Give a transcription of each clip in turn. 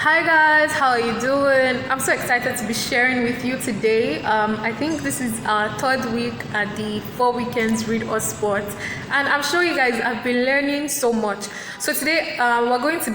Hi guys, how are you doing? I'm so excited to be sharing with you today. I think this is our third week at the 4 weekends Read or Sports, and I'm sure you guys have been learning so much. So today we're going to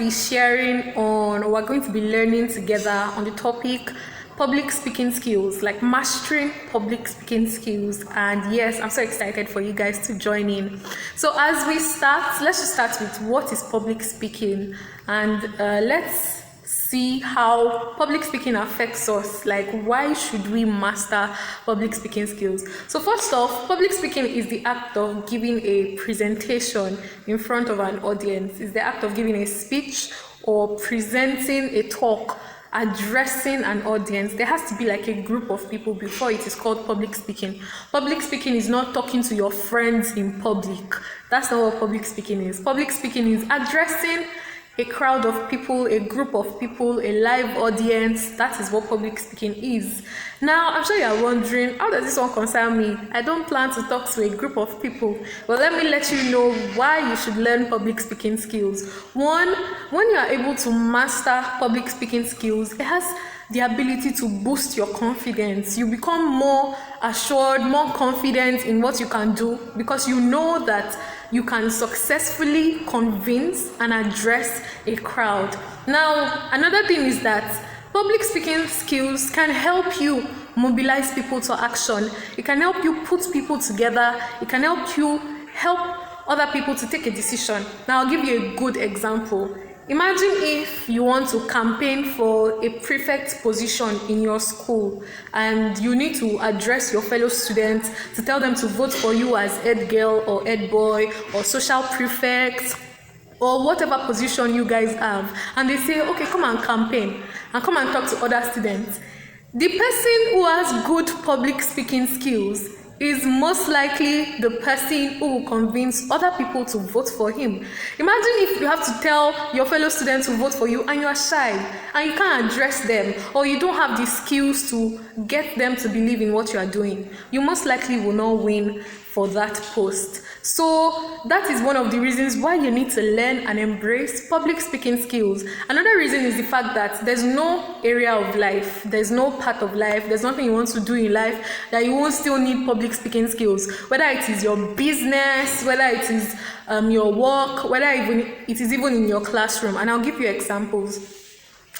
be learning together on the topic public speaking skills, like mastering public speaking skills. And yes, I'm so excited for you guys to join in. So as we start, let's just start with what is public speaking, and let's see how public speaking affects us. Like, why should we master public speaking skills? So first off, public speaking is the act of giving a presentation in front of an audience. It's the act of giving a speech or presenting a talk, addressing an audience. There has to be like a group of people before it is called public speaking. Public speaking is not talking to your friends in public. That's not what public speaking is. Public speaking is addressing a crowd of people, a group of people, a live audience. That is what public speaking is. Now, I'm sure you are wondering, how does this one concern me? I don't plan to talk to a group of people. Well, let me let you know why you should learn public speaking skills. One, when you are able to master public speaking skills, it has the ability to boost your confidence. You become more assured, more confident in what you can do, because you know that you can successfully convince and address a crowd. Now, another thing is that public speaking skills can help you mobilize people to action. It can help you put people together. It can help you help other people to take a decision. Now, I'll give you a good example. Imagine if you want to campaign for a prefect position in your school, and you need to address your fellow students to tell them to vote for you as head girl or head boy or social prefect or whatever position you guys have. And they say, okay, come and campaign and come and talk to other students. The person who has good public speaking skills is most likely the person who will convince other people to vote for him. Imagine if you have to tell your fellow students to vote for you and you are shy and you can't address them, or you don't have the skills to get them to believe in what you are doing. You most likely will not win for that post. So that is one of the reasons why you need to learn and embrace public speaking skills. Another reason is the fact that there's no area of life, there's no part of life, there's nothing you want to do in life that you won't still need public speaking skills. Whether it is your business, whether it is your work, whether it is even in your classroom. And I'll give you examples.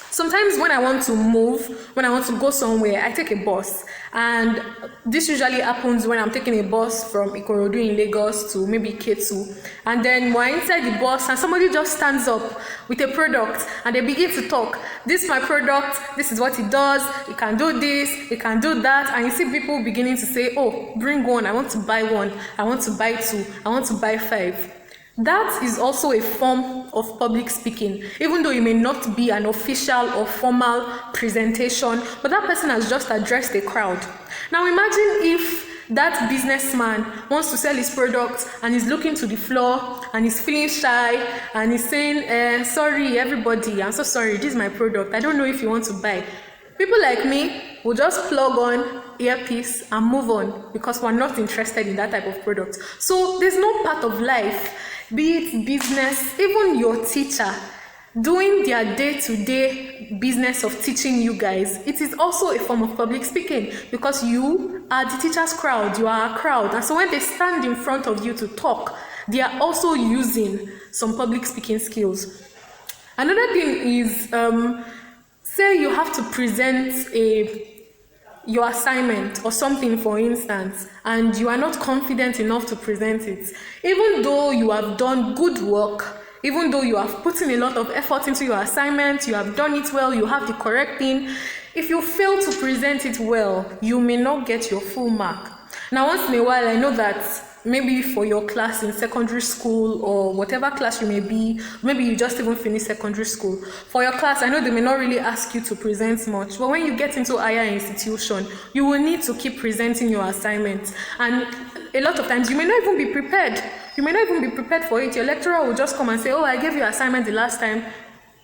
Sometimes when I want to move, when I want to go somewhere, I take a bus. And this usually happens when I'm taking a bus from Ikorodu in Lagos to maybe Ketu. And then we're inside the bus and somebody just stands up with a product and they begin to talk. This is my product, this is what it does, it can do this, it can do that. And you see people beginning to say, oh, bring one, I want to buy one, I want to buy two, I want to buy five. That is also a form of public speaking, even though it may not be an official or formal presentation, but that person has just addressed a crowd. Now imagine if that businessman wants to sell his product and he's looking to the floor and he's feeling shy and he's saying, sorry everybody, I'm so sorry, this is my product, I don't know if you want to buy. People like me will just plug on earpiece and move on because we're not interested in that type of product. So there's no part of life, be it business, even your teacher doing their day-to-day business of teaching you guys. It is also a form of public speaking because you are the teacher's crowd, you are a crowd. And so when they stand in front of you to talk, they are also using some public speaking skills. Another thing is, say you have to present your assignment or something, for instance, and you are not confident enough to present it. Even though you have done good work, even though you have put in a lot of effort into your assignment, you have done it well, you have the correct thing, if you fail to present it well, you may not get your full mark. Now, once in a while, I know that maybe for your class in secondary school or whatever class you may be, maybe you just even finished secondary school. For your class, I know they may not really ask you to present much, but when you get into higher institution, you will need to keep presenting your assignments. And a lot of times, you may not even be prepared. You may not even be prepared for it. Your lecturer will just come and say, oh, I gave you an assignment the last time.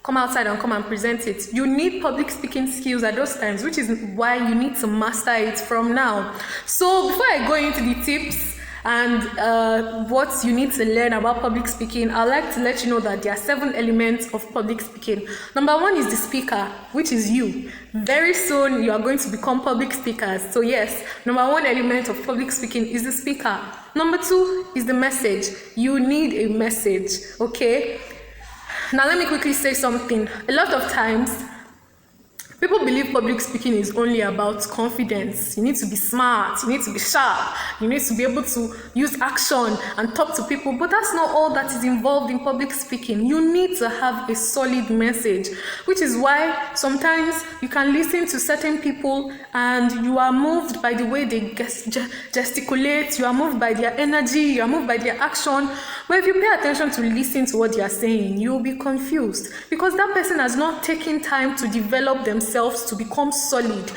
Come outside and come and present it. You need public speaking skills at those times, which is why you need to master it from now. So before I go into the tips, and what you need to learn about public speaking, I'd like to let you know that there are 7 elements of public speaking. Number 1 is the speaker, which is you. Very soon you are going to become public speakers. So yes, number 1 element of public speaking is the speaker. Number 2 is the message. You need a message, okay? Now let me quickly say something. A lot of times, people believe public speaking is only about confidence. You need to be smart, you need to be sharp, you need to be able to use action and talk to people, but that's not all that is involved in public speaking. You need to have a solid message, which is why sometimes you can listen to certain people and you are moved by the way they gesticulate, you are moved by their energy, you are moved by their action. But if you pay attention to listen to what they are saying, you'll be confused because that person has not taken time to develop themselves to become solid.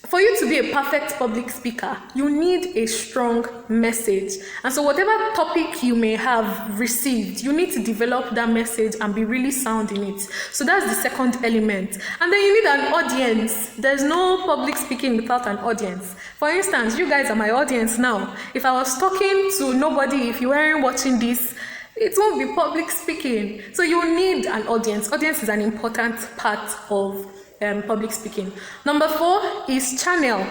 For you to be a perfect public speaker, you need a strong message. And so whatever topic you may have received, you need to develop that message and be really sound in it. So that's the second element. And then you need an audience. There's no public speaking without an audience. For instance, you guys are my audience now. If I was talking to nobody, if you weren't watching this, it won't be public speaking. So you need an audience. Audience is an important part of public speaking. Number 4 is channel.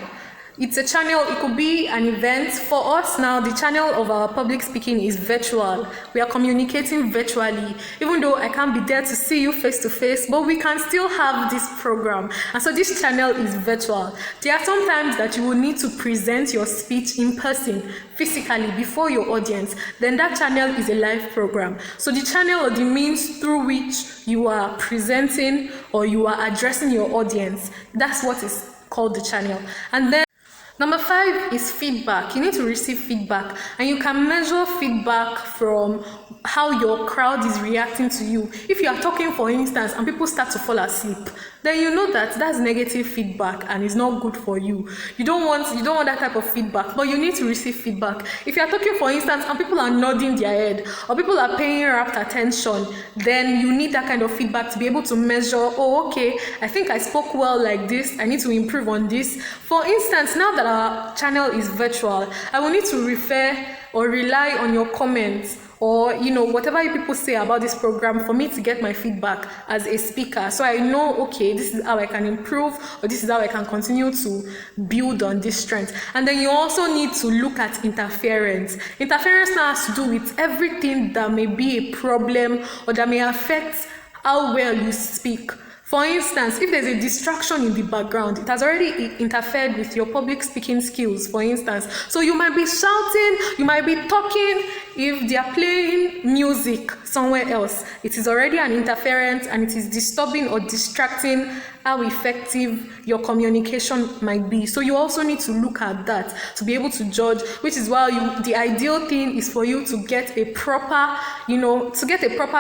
It's a channel, it could be an event. For us now, the channel of our public speaking is virtual. We are communicating virtually, even though I can't be there to see you face to face, but we can still have this program. And so this channel is virtual. There are some times that you will need to present your speech in person, physically, before your audience. Then that channel is a live program. So the channel or the means through which you are presenting or you are addressing your audience, that's what is called the channel. And then number 5 is feedback. You need to receive feedback, and you can measure feedback from how your crowd is reacting to you. If you are talking, for instance, and people start to fall asleep, then you know that that's negative feedback and it's not good for you. You don't want that type of feedback, but you need to receive feedback. If you are talking, for instance, and people are nodding their head or people are paying rapt attention, then you need that kind of feedback to be able to measure, oh, okay, I think I spoke well like this, I need to improve on this. For instance, now that our channel is virtual, I will need to refer or rely on your comments or whatever you people say about this program for me to get my feedback as a speaker, so I know, okay, this is how I can improve, or this is how I can continue to build on this strength. And then you also need to look at interference. Interference now has to do with everything that may be a problem or that may affect how well you speak. For instance, if there's a distraction in the background, it has already interfered with your public speaking skills, for instance. So you might be shouting, you might be talking. If they are playing music somewhere else, it is already an interference and it is disturbing or distracting how effective your communication might be. So you also need to look at that to be able to judge, which is why the ideal thing is for you to get a proper,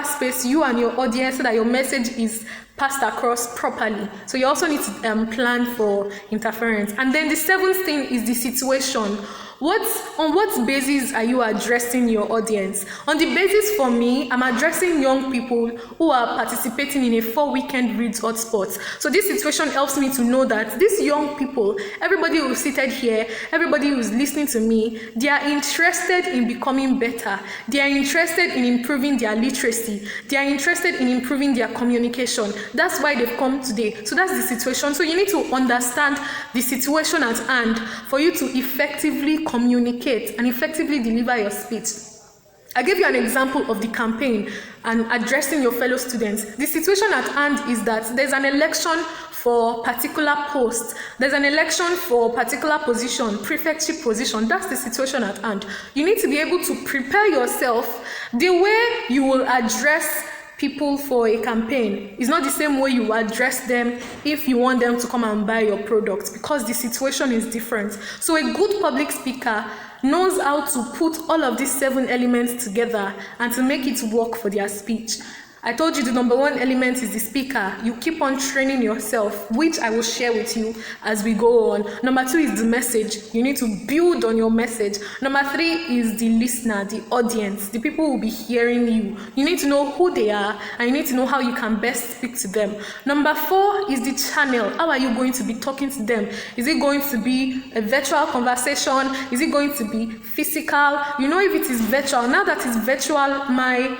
space, you and your audience, so that your message is passed across properly. So you also need to plan for interference. And then the 7th thing is the situation. On what basis are you addressing your audience? On the basis, for me, I'm addressing young people who are participating in a 4-weekend Reads Hotspots. So this situation helps me to know that these young people, everybody who's seated here, everybody who's listening to me, they are interested in becoming better. They are interested in improving their literacy. They are interested in improving their communication. That's why they've come today. So that's the situation. So you need to understand the situation at hand for you to effectively communicate and effectively deliver your speech. I gave you an example of the campaign and addressing your fellow students. The situation at hand is that there's an election for particular post. There's an election for particular position, prefectship position. That's the situation at hand. You need to be able to prepare yourself. The way you will address people for a campaign is not the same way you address them if you want them to come and buy your product, because the situation is different. So a good public speaker knows how to put all of these 7 elements together and to make it work for their speech. I told you the number one element is the speaker. You keep on training yourself, which I will share with you as we go on. Number 2 is the message. You need to build on your message. Number 3 is the listener, the audience, the people who will be hearing you. You need to know who they are, and you need to know how you can best speak to them. Number 4 is the channel. How are you going to be talking to them? Is it going to be a virtual conversation? Is it going to be physical? You know, if it is virtual, now that it's virtual, my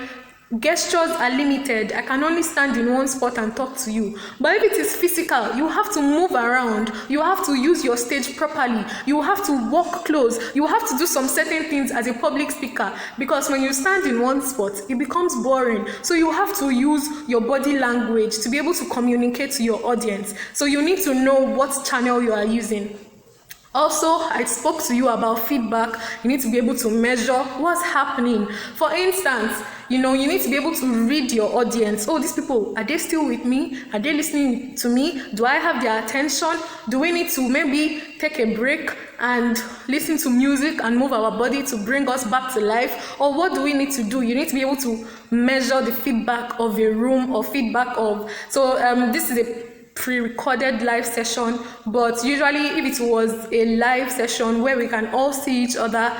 gestures are limited. I can only stand in one spot and talk to you. But if it is physical, you have to move around. You have to use your stage properly. You have to walk close. You have to do some certain things as a public speaker, because when you stand in one spot, it becomes boring. So you have to use your body language to be able to communicate to your audience. So you need to know what channel you are using. Also, I spoke to you about feedback. You need to be able to measure what's happening. For instance, you need to be able to read your audience. Oh, these people, are they still with me? Are they listening to me? Do I have their attention? Do we need to maybe take a break and listen to music and move our body to bring us back to life? Or what do we need to do? You need to be able to measure the feedback of a room or feedback of... So this is a pre-recorded live session, but usually if it was a live session where we can all see each other,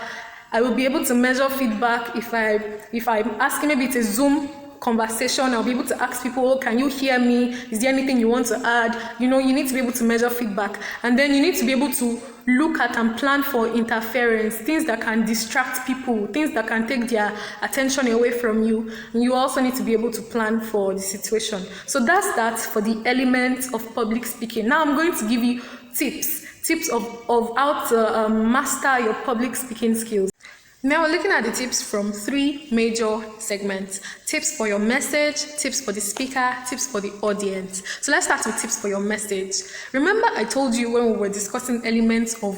I will be able to measure feedback. If I'm asking, maybe it's a Zoom conversation, I'll be able to ask people, oh, can you hear me? Is there anything you want to add? You need to be able to measure feedback. And then you need to be able to look at and plan for interference, things that can distract people, things that can take their attention away from you. And you also need to be able to plan for the situation. So that's that for the elements of public speaking. Now I'm going to give you tips of how to master your public speaking skills. Now we're looking at the tips from 3 major segments. Tips for your message, tips for the speaker, tips for the audience. So let's start with tips for your message. Remember I told you when we were discussing elements of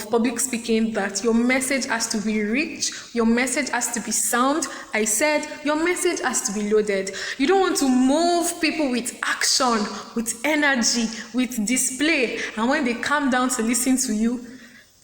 public speaking that your message has to be rich, your message has to be sound. I said your message has to be loaded. You don't want to move people with action, with energy, with display. And when they calm down to listen to you,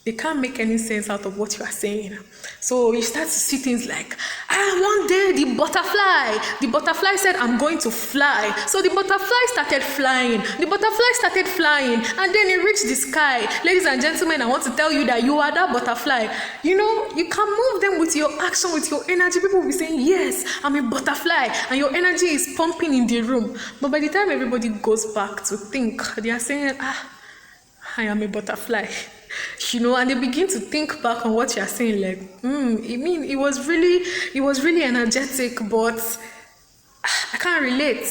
they can't make any sense out of what you are saying. So you start to see things like, one day the butterfly said, I'm going to fly. So the butterfly started flying. And then it reached the sky. Ladies and gentlemen, I want to tell you that you are that butterfly. You can move them with your action, with your energy. People will be saying, yes, I'm a butterfly. And your energy is pumping in the room. But by the time everybody goes back to think, they are saying, I am a butterfly. And they begin to think back on what you are saying, like, it was really energetic, but I can't relate,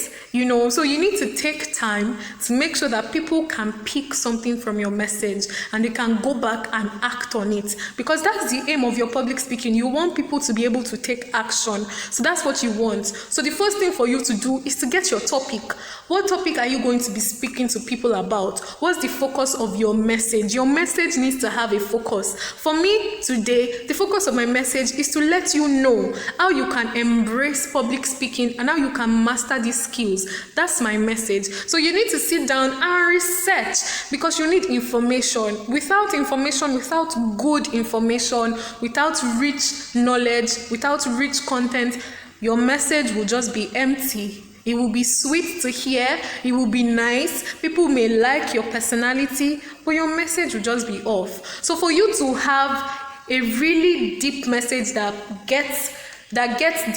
So you need to take time to make sure that people can pick something from your message and they can go back and act on it, because that's the aim of your public speaking. You want people to be able to take action. So that's what you want. So the first thing for you to do is to get your topic. What topic are you going to be speaking to people about? What's the focus of your message? Your message needs to have a focus. For me today, the focus of my message is to let you know how you can embrace public speaking and how you can master these skills. That's my message. So you need to sit down and research, because you need information. Without good information, without rich knowledge, without rich content, your message will just be empty. It will be sweet to hear, it will be nice, people may like your personality, but your message will just be off. So for you to have a really deep message that gets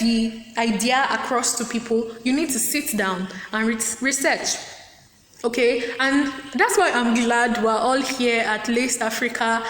the idea across to people, you need to sit down and research. Okay, and that's why I'm glad we're all here at Laced Africa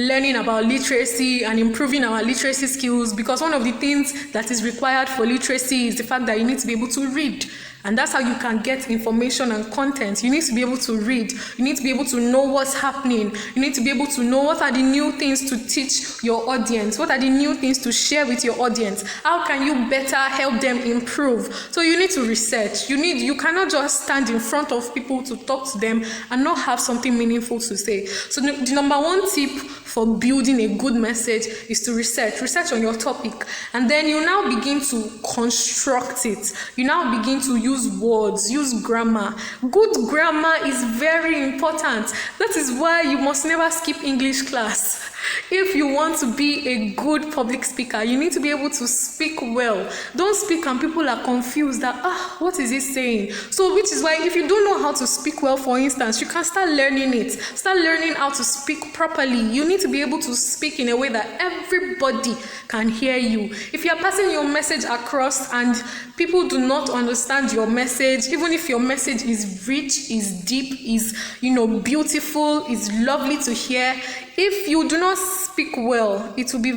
learning about literacy and improving our literacy skills, because one of the things that is required for literacy is the fact that you need to be able to read. And that's how you can get information and content. You need to be able to read. You need to be able to know what's happening. You need to be able to know what are the new things to teach your audience. What are the new things to share with your audience? How can you better help them improve? So you need to research. You cannot just stand in front of people to talk to them and not have something meaningful to say. So the number one tip for building a good message is to research on your topic, and then you now begin to construct it. You now begin to use words, use grammar. Good grammar is very important. That is why you must never skip English class. If you want to be a good public speaker, you need to be able to speak well. Don't speak and people are confused that, what is he saying? So which is why if you don't know how to speak well, for instance, you can start learning it. Start learning how to speak properly. You need to be able to speak in a way that everybody can hear you. If you are passing your message across and people do not understand your message, even if your message is rich, is deep, is beautiful, is lovely to hear, if you do not speak well, it will be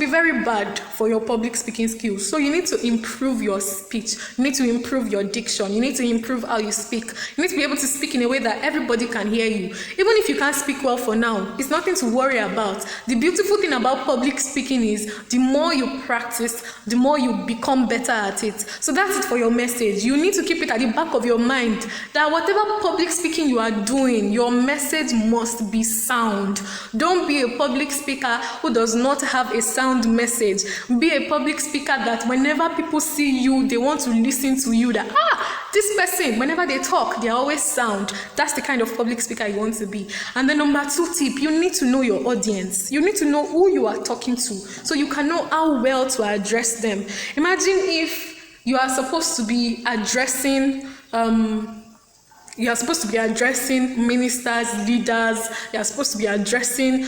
very bad for your public speaking skills. So you need to improve your speech. You need to improve your diction. You need to improve how you speak. You need to be able to speak in a way that everybody can hear you. Even if you can't speak well for now, it's nothing to worry about. The beautiful thing about public speaking is the more you practice, the more you become better at it. So that's it for your message. You need to keep it at the back of your mind that whatever public speaking you are doing, your message must be sound. Don't be a public speaker who does not have a sound message. Be a public speaker that whenever people see you, they want to listen to you, that this person, whenever they talk, they're always sound. That's the kind of public speaker you want to be. And the number 2 tip, you need to know your audience. You need to know who you are talking to so you can know how well to address them. Imagine if you are supposed to be addressing ministers, leaders. You're supposed to be addressing,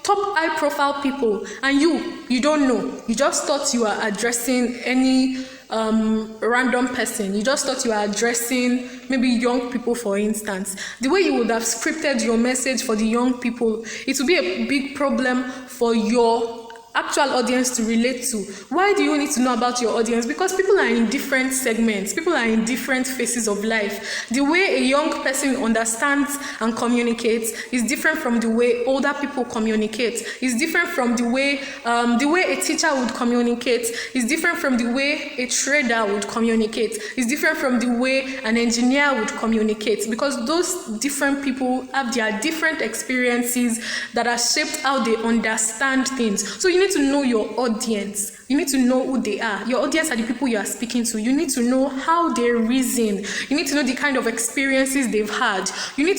top high-profile people, and you don't know. You just thought you are addressing any random person. You just thought you were addressing maybe young people, for instance. The way you would have scripted your message for the young people, it would be a big problem for your actual audience to relate to. Why do you need to know about your audience? Because people are in different segments. People are in different phases of life. The way a young person understands and communicates is different from the way older people communicate. It's different from the way a teacher would communicate. It's different from the way a trader would communicate. It's different from the way an engineer would communicate, because those different people have their different experiences that are shaped how they understand things. So you need to know your audience. You need to know who they are. Your audience are the people you are speaking to. You need to know how they reason. You need to know the kind of experiences they've had. You need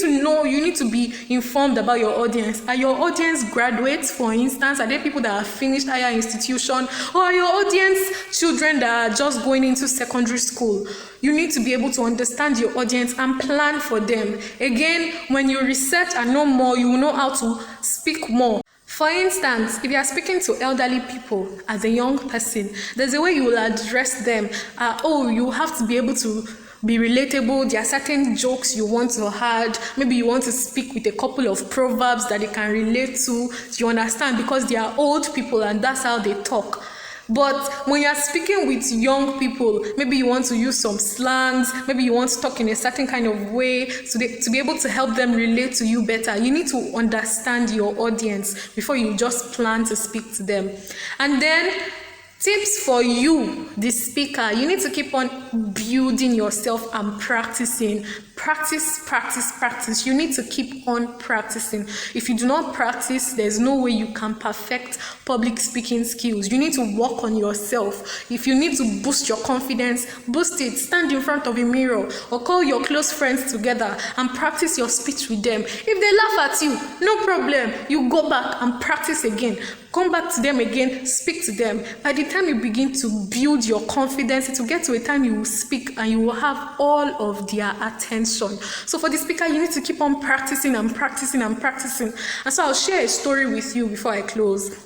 to be informed about your audience. Are your audience graduates, for instance? Are they people that have finished higher institution? Or are your audience children that are just going into secondary school? You need to be able to understand your audience and plan for them. Again, when you research and know more, you will know how to speak more. For instance, if you are speaking to elderly people as a young person, there's a way you will address them. You have to be able to be relatable. There are certain jokes you want to add. Maybe you want to speak with a couple of proverbs that they can relate to. You understand? Because they are old people and that's how they talk. But when you are speaking with young people, maybe you want to use some slangs, maybe you want to talk in a certain kind of way to be able to help them relate to you better. You need to understand your audience before you just plan to speak to them. And then tips for you, the speaker, you need to keep on building yourself and practicing. Practice. You need to keep on practicing. If you do not practice, there's no way you can perfect public speaking skills. You need to work on yourself. If you need to boost your confidence, boost it. Stand in front of a mirror or call your close friends together and practice your speech with them. If they laugh at you, no problem. You go back and practice again. Come back to them again, speak to them. By the time you begin to build your confidence, it will get to a time you will speak and you will have all of their attention. So for the speaker, you need to keep on practicing. And so I'll share a story with you before I close.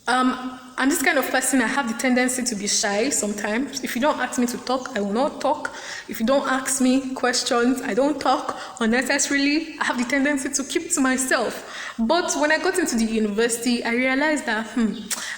I'm this kind of person, I have the tendency to be shy sometimes. If you don't ask me to talk, I will not talk. If you don't ask me questions, I don't talk unnecessarily. I have the tendency to keep to myself. But when I got into the university, I realized that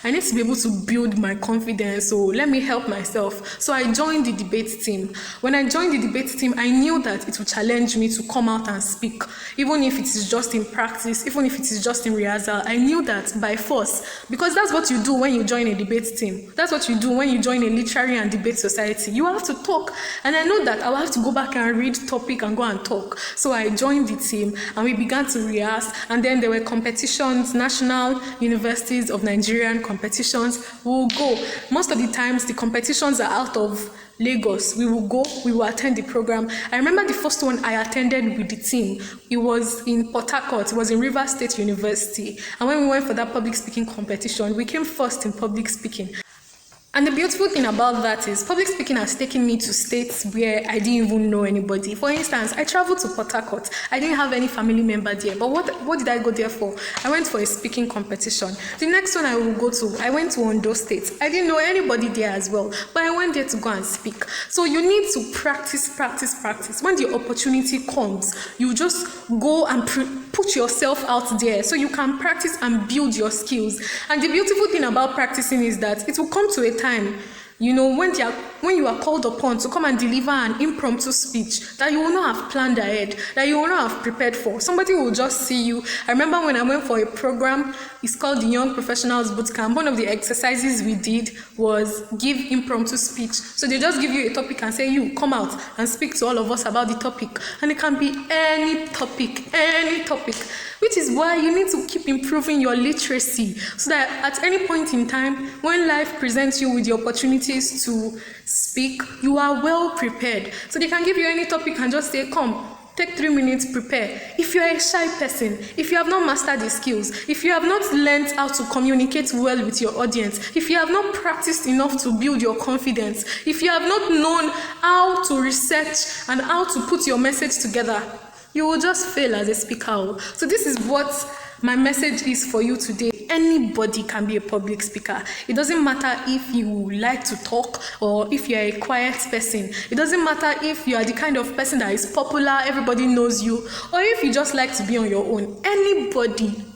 I need to be able to build my confidence, so let me help myself. So I joined the debate team. When I joined the debate team, I knew that it would challenge me to come out and speak, even if it is just in practice, even if it is just in rehearsal. I knew that by force, because that's what you do when you join a debate team. That's what you do when you join a literary and debate society. You have to talk, and I know that I will have to go back and read topic and go and talk. So I joined the team, and we began to rehearse, and then there were competitions, national universities of Nigerian competitions. We'll go. Most of the times, the competitions are out of Lagos. We will go, we will attend the program. I remember the first one I attended with the team. It was in Port Harcourt. It was in Rivers State University. And when we went for that public speaking competition, we came first in public speaking. And the beautiful thing about that is public speaking has taken me to states where I didn't even know anybody. For instance, I traveled to Port Harcourt. I didn't have any family member there. But what did I go there for? I went for a speaking competition. The next one I will go to, I went to Ondo State. I didn't know anybody there as well. But I went there to go and speak. So you need to practice. When the opportunity comes, you just go and put yourself out there so you can practice and build your skills. And the beautiful thing about practicing is that it will come to a time, you know, when you are called upon to come and deliver an impromptu speech that you will not have planned ahead, that you will not have prepared for. Somebody will just see you. I remember when I went for a program, it's called the Young Professionals Bootcamp. One of the exercises we did was give impromptu speech. So they just give you a topic and say, you come out and speak to all of us about the topic. And it can be any topic, which is why you need to keep improving your literacy so that at any point in time, when life presents you with the opportunities to speak, you are well prepared. So they can give you any topic and just say, come, take 3 minutes, prepare. If you are a shy person, if you have not mastered the skills, if you have not learned how to communicate well with your audience, if you have not practiced enough to build your confidence, if you have not known how to research and how to put your message together, you will just fail as a speaker. So this is what my message is for you today. Anybody can be a public speaker. It doesn't matter if you like to talk or if you're a quiet person. It doesn't matter if you are the kind of person that is popular, everybody knows you, or if you just like to be on your own.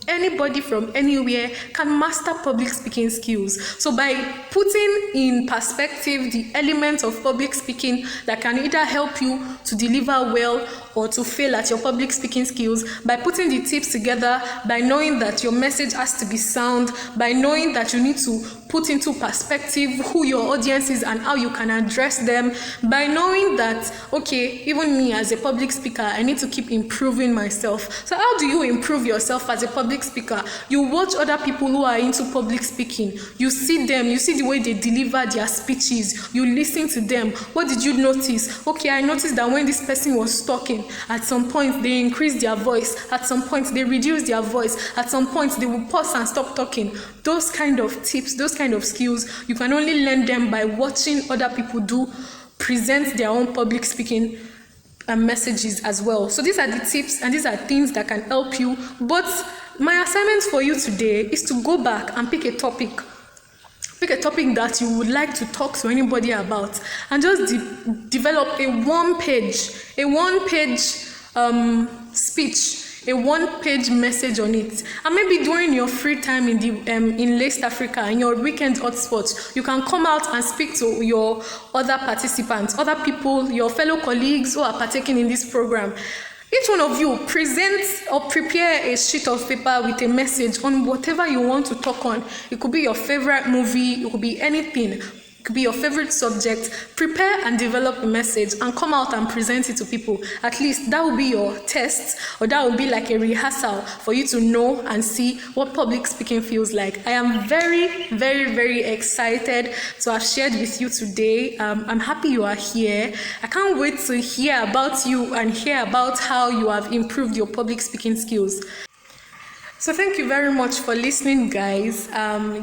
Anybody from anywhere can master public speaking skills. So by putting in perspective the elements of public speaking that can either help you to deliver well or to fail at your public speaking skills, by putting the tips together, by knowing that your message has to be sound, by knowing that you need to put into perspective who your audience is and how you can address them, by knowing that, okay, even me as a public speaker, I need to keep improving myself. So how do you improve yourself as a public speaker? You watch other people who are into public speaking. You see them, you see the way they deliver their speeches. You listen to them. What did you notice? Okay, I noticed that when this person was talking, at some point they increased their voice. At some point they reduced their voice. At some point they will pause and stop talking. Those kind of tips, those kind of skills, you can only learn them by watching other people present their own public speaking messages as well. So these are the tips and these are things that can help you. But my assignment for you today is to go back and pick a topic. Pick a topic that you would like to talk to anybody about and just develop a one-page speech, a one-page message on it. And maybe during your free time in East Africa, in your weekend hotspots, you can come out and speak to your other participants, other people, your fellow colleagues who are partaking in this program. Each one of you present or prepare a sheet of paper with a message on whatever you want to talk on. It could be your favorite movie, it could be anything. It could be your favorite subject. Prepare and develop a message and come out and present it to people. At least that will be your test, or that will be like a rehearsal for you to know and see what public speaking feels like. I am very, very, very excited to have shared with you today. I'm happy you are here. I can't wait to hear about you and hear about how you have improved your public speaking skills. So thank you very much for listening, guys.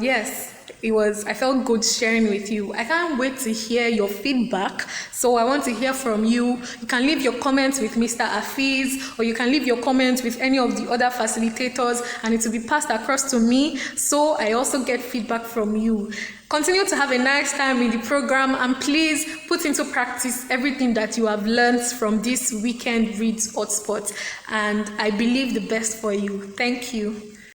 Yes. I felt good sharing with you. I can't wait to hear your feedback. So I want to hear from you. You can leave your comments with Mr. Afiz, or you can leave your comments with any of the other facilitators, and it will be passed across to me. So I also get feedback from you. Continue to have a nice time in the program, and please put into practice everything that you have learned from this weekend Reads Hotspot. And I believe the best for you. Thank you.